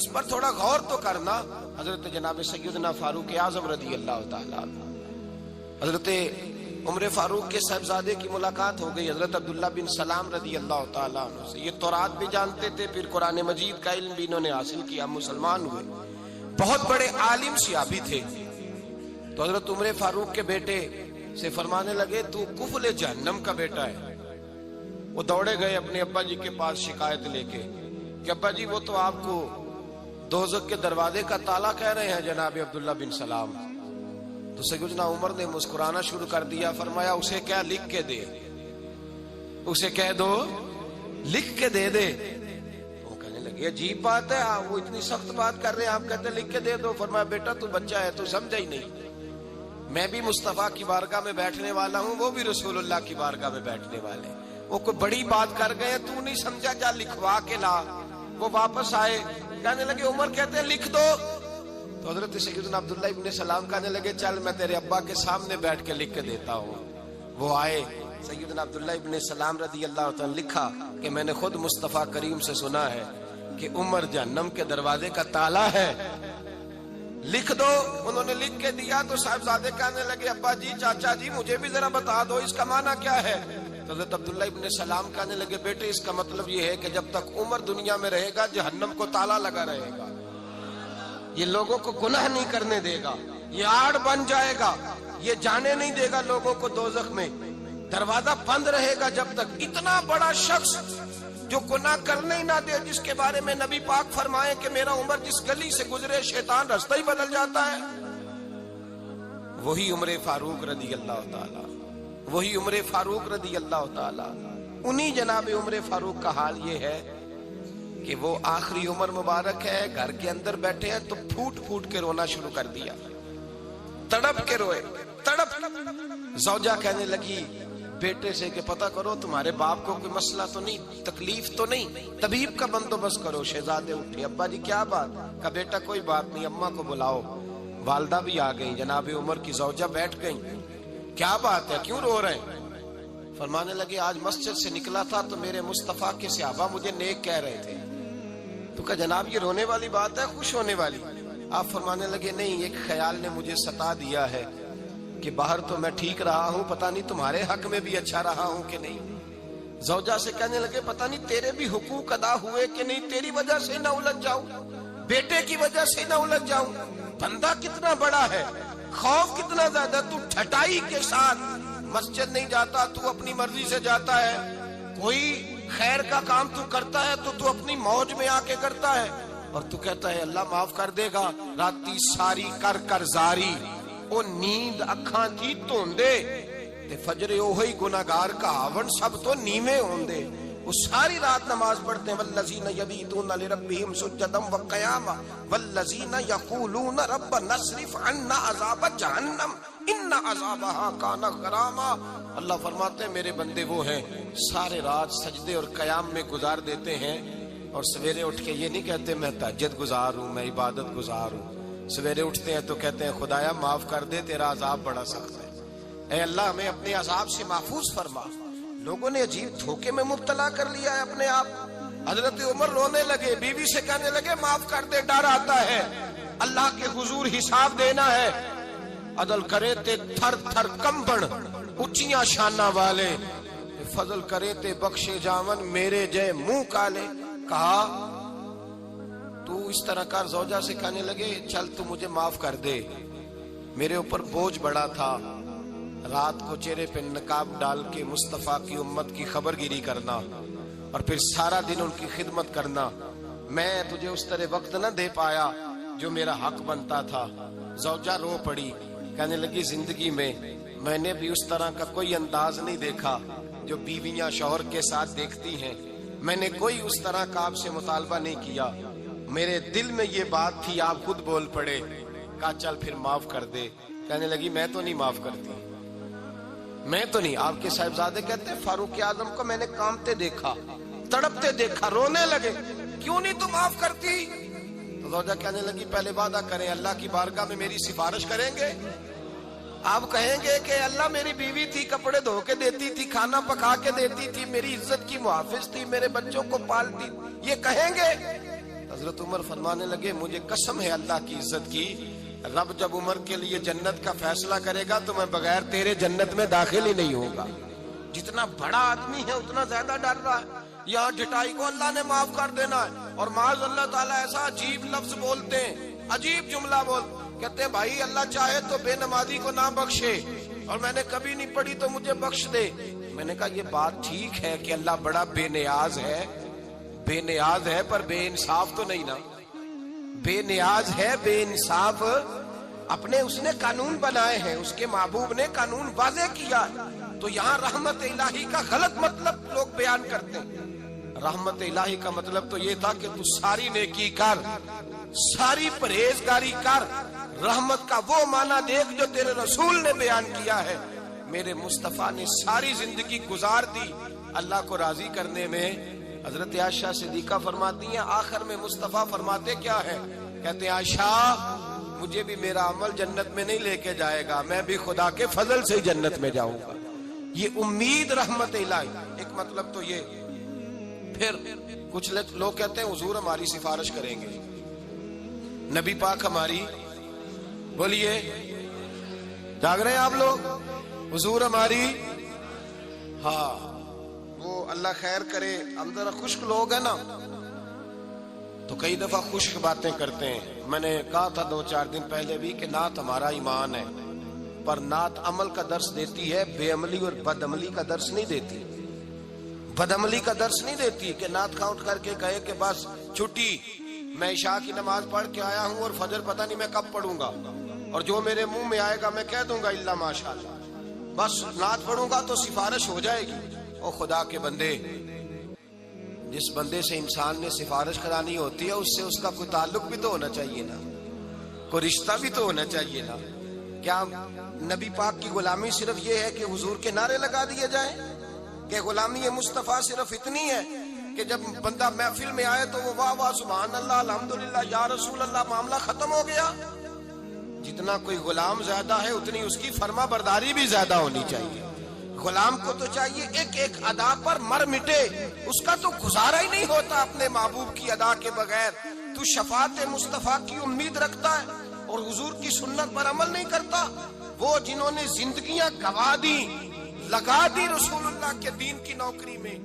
اس پر تھوڑا غور تو کرنا۔ حضرت جناب سیدنا فاروق اعظم رضی اللہ تعالیٰ عنہ، حضرت عمر فاروق کے صاحبزادے کی ملاقات ہو گئی حضرت عبداللہ بن سلام رضی اللہ تعالیٰ عنہ سے۔ یہ تورات بھی جانتے تھے، پھر قرآن مجید کا علم بھی انہوں نے حاصل کیا، مسلمان ہوئے، بہت بڑے عالم صحابی تھے۔ تو حضرت عمر فاروق کے بیٹے سے فرمانے لگے تو کفل جہنم کا بیٹا ہے۔ وہ دوڑے گئے اپنے ابا جی کے پاس شکایت لے کے کہ ابا جی وہ تو آپ کو دوزخ کے دروازے کا تالا کہہ رہے ہیں جناب عبداللہ بن سلام۔ تو سیدنا عمر نے مسکرانا شروع کر دیا، فرمایا اسے کیا لکھ کے دے، اسے کہہ دو لکھ کے دے دے۔ وہ کہنے لگے عجیب بات ہے، وہ اتنی سخت بات کر رہے ہیں، آپ کہتے ہیں لکھ کے دے دو۔ فرمایا بیٹا تو بچہ ہے، تو سمجھا ہی نہیں، میں بھی مصطفیٰ کی بارگاہ میں بیٹھنے والا ہوں، وہ بھی رسول اللہ کی بارگاہ میں بیٹھنے والے ہیں، وہ کوئی بڑی بات کر گئے، تو نہیں سمجھا، جا لکھوا کے لا۔ وہ واپس آئے، کہنے لگے عمر کہتے ہیں لکھ دو۔ تو حضرت سیدنا عبداللہ ابن سلام کہنے لگے چل میں تیرے ابا کے سامنے بیٹھ کے لکھ کے دیتا ہوں۔ وہ آئے، سیدنا عبداللہ ابن سلام رضی اللہ تعالیٰ لکھا کہ میں نے خود مصطفیٰ کریم سے سنا ہے کہ عمر جہنم کے دروازے کا تالا ہے، لکھ دو۔ انہوں نے لکھ کے دیا تو صاحبزادے کہنے لگے ابا جی چاچا جی مجھے بھی ذرا بتا دو اس کا معنی کیا ہے۔ تو حضرت عبداللہ ابن سلام کہنے لگے بیٹے اس کا مطلب یہ ہے کہ جب تک عمر دنیا میں رہے گا جہنم کو تالا لگا رہے گا، یہ لوگوں کو گناہ نہیں کرنے دے گا، یہ آڑ بن جائے گا، یہ جانے نہیں دے گا لوگوں کو دوزخ میں، دروازہ بند رہے گا جب تک۔ اتنا بڑا شخص جو گناہ کرنے ہی نہ دے، جس کے بارے میں نبی پاک فرمائے کہ میرا عمر جس گلی سے گزرے شیطان رستہ ہی بدل جاتا ہے، وہی عمر فاروق رضی اللہ تعالی، وہی عمر فاروق رضی اللہ تعالی۔ انہی جناب عمر فاروق کا حال یہ ہے کہ وہ آخری عمر مبارک ہے، گھر کے اندر بیٹھے ہیں تو پھوٹ پھوٹ کے رونا شروع کر دیا، تڑپ کے روئے، تڑپ۔ زوجہ کہنے لگی بیٹے سے کہ پتہ کرو تمہارے باپ کو کوئی مسئلہ تو نہیں، تکلیف تو نہیں، طبیب کا بندوبست کرو۔ شہزادے اٹھے، ابا جی کیا بات؟ کہا بیٹا کوئی بات نہیں، اماں کو بلاؤ۔ والدہ بھی آ گئی، جناب عمر کی زوجہ بیٹھ گئی، کیا بات ہے کیوں رو رہے ہیں؟ فرمانے لگے آج مسجد سے نکلا تھا تو میرے مصطفیٰ کے صحابہ مجھے نیک کہہ رہے تھے۔ تو کہا جناب یہ رونے والی بات ہے خوش ہونے والی؟ آپ فرمانے لگے نہیں، ایک خیال نے مجھے ستا دیا ہے کہ باہر تو میں ٹھیک رہا ہوں، پتہ نہیں تمہارے حق میں بھی اچھا رہا ہوں کہ نہیں۔ زوجہ سے کہنے لگے پتہ نہیں تیرے بھی حقوق ادا ہوئے کہ نہیں، تیری وجہ سے نہ الجھ جاؤں، بیٹے کی وجہ سے نہ الجھ جاؤں۔ بندہ کتنا بڑا ہے، خوف کتنا زیادہ، تو ٹھٹائی کے ساتھ مسجد نہیں جاتا، تو اپنی مرضی سے جاتا ہے، کوئی خیر کا کام تو کرتا ہے تو اپنی موج میں آ کے کرتا ہے، اور تو کہتا ہے اللہ معاف کر دے گا۔ راتی ساری کر کر زاری، او نیند اکھاں تھی توندے تے فجر اوہی گناہگار کا آون سب تو نیمے ہوندے۔ وہ ساری رات نماز پڑھتے ہیں، والذین یبیتون لربہم سجدا وقیاما والذین یقولون ربنا اصرف عنا عذاب جہنم ان عذابها کان غراما۔ اللہ فرماتے ہیں میرے بندے وہ ہیں سارے رات سجدے اور قیام میں گزار دیتے ہیں، اور سویرے اٹھ کے یہ نہیں کہتے میں تہجد گزار ہوں، میں عبادت گزار ہوں۔ سویرے اٹھتے ہیں تو کہتے ہیں خدایا معاف کر دے، تیرا عذاب بڑا سخت ہے، اے اللہ ہمیں اپنے عذاب سے محفوظ فرما۔ لوگوں نے عجیب دھوکے میں مبتلا کر لیا ہے اپنے آپ۔ حضرت عمر رونے لگے، بیوی سے کہنے لگے معاف کر دے، ڈر آتا ہے، اللہ کے حضور حساب دینا ہے۔ عدل کرے تے تھر تھر کمبن اچیاں شانہ والے، فضل کرے تے بخشے جاون میرے جے منہ کالے۔ کہا تو اس طرح کر، زوجہ سے کہنے لگے چل تو مجھے معاف کر دے، میرے اوپر بوجھ بڑا تھا، رات کو چہرے پہ نقاب ڈال کے مصطفیٰ کی امت کی خبر گیری کرنا اور پھر سارا دن ان کی خدمت کرنا، میں تجھے اس طرح وقت نہ دے پایا جو میرا حق بنتا تھا۔ زوجہ رو پڑی، کہنے لگی زندگی میں نے بھی اس طرح کا کوئی انداز نہیں دیکھا جو بیویاں شوہر کے ساتھ دیکھتی ہیں، میں نے کوئی اس طرح کا آپ سے مطالبہ نہیں کیا، میرے دل میں یہ بات تھی، آپ خود بول پڑے۔ کہا چل پھر معاف کر دے۔ کہنے لگی میں تو نہیں معاف کرتی، میں تو نہیں۔ آپ کے صاحبزادے کہتے ہیں فاروق اعظم کو میں نے کامتے دیکھا، تڑپتے دیکھا، رونے لگے، کیوں نہیں تم معاف کرتی؟ تو زوجہ کہنے لگی پہلے وعدہ کریں اللہ کی بارگاہ میں میری سفارش کریں گے، آپ کہیں گے کہ اللہ میری بیوی تھی، کپڑے دھو کے دیتی تھی، کھانا پکا کے دیتی تھی، میری عزت کی محافظ تھی، میرے بچوں کو پالتی، یہ کہیں گے؟ حضرت عمر فرمانے لگے مجھے قسم ہے اللہ کی عزت کی، رب جب عمر کے لیے جنت کا فیصلہ کرے گا تو میں بغیر تیرے جنت میں داخل ہی نہیں ہوگا۔ جتنا بڑا آدمی ہے اتنا زیادہ ڈر رہا ہے، یہاں ڈٹائی کو اللہ نے معاف کر دینا ہے، اور معاذ اللہ تعالیٰ ایسا عجیب لفظ بولتے ہیں، عجیب جملہ کہتے ہیں بھائی اللہ چاہے تو بے نمازی کو نہ بخشے، اور میں نے کبھی نہیں پڑھی تو مجھے بخش دے۔ میں نے کہا یہ بات ٹھیک ہے کہ اللہ بڑا بے نیاز ہے پر بے انصاف تو نہیں نا، بے نیاز ہے بے انصاف، اپنے اس نے قانون بنائے ہیں، اس کے محبوب نے قانون واضح کیا ہے۔ تو یہاں رحمت الہی کا غلط مطلب لوگ بیان کرتے ہیں۔ رحمت الہی کا مطلب تو یہ تھا کہ تو ساری نیکی کر، ساری پرہیزگاری کر، رحمت کا وہ معنی دیکھ جو تیرے رسول نے بیان کیا ہے۔ میرے مصطفیٰ نے ساری زندگی گزار دی اللہ کو راضی کرنے میں۔ حضرت عائشہ صدیقہ فرماتی ہیں آخر میں مصطفیٰ فرماتے کیا ہے؟ کہتے ہیں عائشہ مجھے بھی میرا عمل جنت میں نہیں لے کے جائے گا، میں بھی خدا کے فضل سے جنت میں جاؤں گا۔ یہ امید رحمت الہی، ایک مطلب تو یہ۔ پھر کچھ لوگ کہتے ہیں حضور ہماری سفارش کریں گے، نبی پاک ہماری، بولیے جاگ رہے ہیں آپ لوگ، حضور ہماری، ہاں وہ اللہ خیر کرے۔ ہم ذرا خشک لوگ ہیں نا تو کئی دفعہ خشک باتیں کرتے ہیں۔ میں نے کہا تھا 2-4 دن پہلے بھی کہ نعت ہمارا ایمان ہے، پر نعت عمل کا درس دیتی ہے، بے عملی اور بد عملی کا درس نہیں دیتی۔ بد عملی کا درس نہیں دیتی کہ نعت خواں اٹھ کر کے کہے کہ بس چھٹی، میں عشاء کی نماز پڑھ کے آیا ہوں اور فجر پتہ نہیں میں کب پڑھوں گا، اور جو میرے منہ میں آئے گا میں کہہ دوں گا الا ماشاءاللہ، بس نعت پڑھوں گا تو سفارش ہو جائے گی۔ او خدا کے بندے، جس بندے سے انسان نے سفارش کرانی ہوتی ہے اس سے اس کا کوئی تعلق بھی تو ہونا چاہیے نا، کوئی رشتہ بھی تو ہونا چاہیے نا۔ کیا نبی پاک کی غلامی صرف یہ ہے کہ حضور کے نعرے لگا دیے جائیں؟ کہ غلامی مصطفیٰ صرف اتنی ہے کہ جب بندہ محفل میں آئے تو وہ واہ واہ سبحان اللہ الحمدللہ یا رسول اللہ، معاملہ ختم ہو گیا؟ جتنا کوئی غلام زیادہ ہے اتنی اس کی فرما برداری بھی زیادہ ہونی چاہیے۔ غلام کو تو چاہیے ایک ایک ادا پر مر مٹے، اس کا تو گزارا ہی نہیں ہوتا اپنے محبوب کی ادا کے بغیر۔ تو شفاعت مصطفیٰ کی امید رکھتا ہے اور حضور کی سنت پر عمل نہیں کرتا۔ وہ جنہوں نے زندگیاں گوا دی، لگا دی رسول اللہ کے دین کی نوکری میں،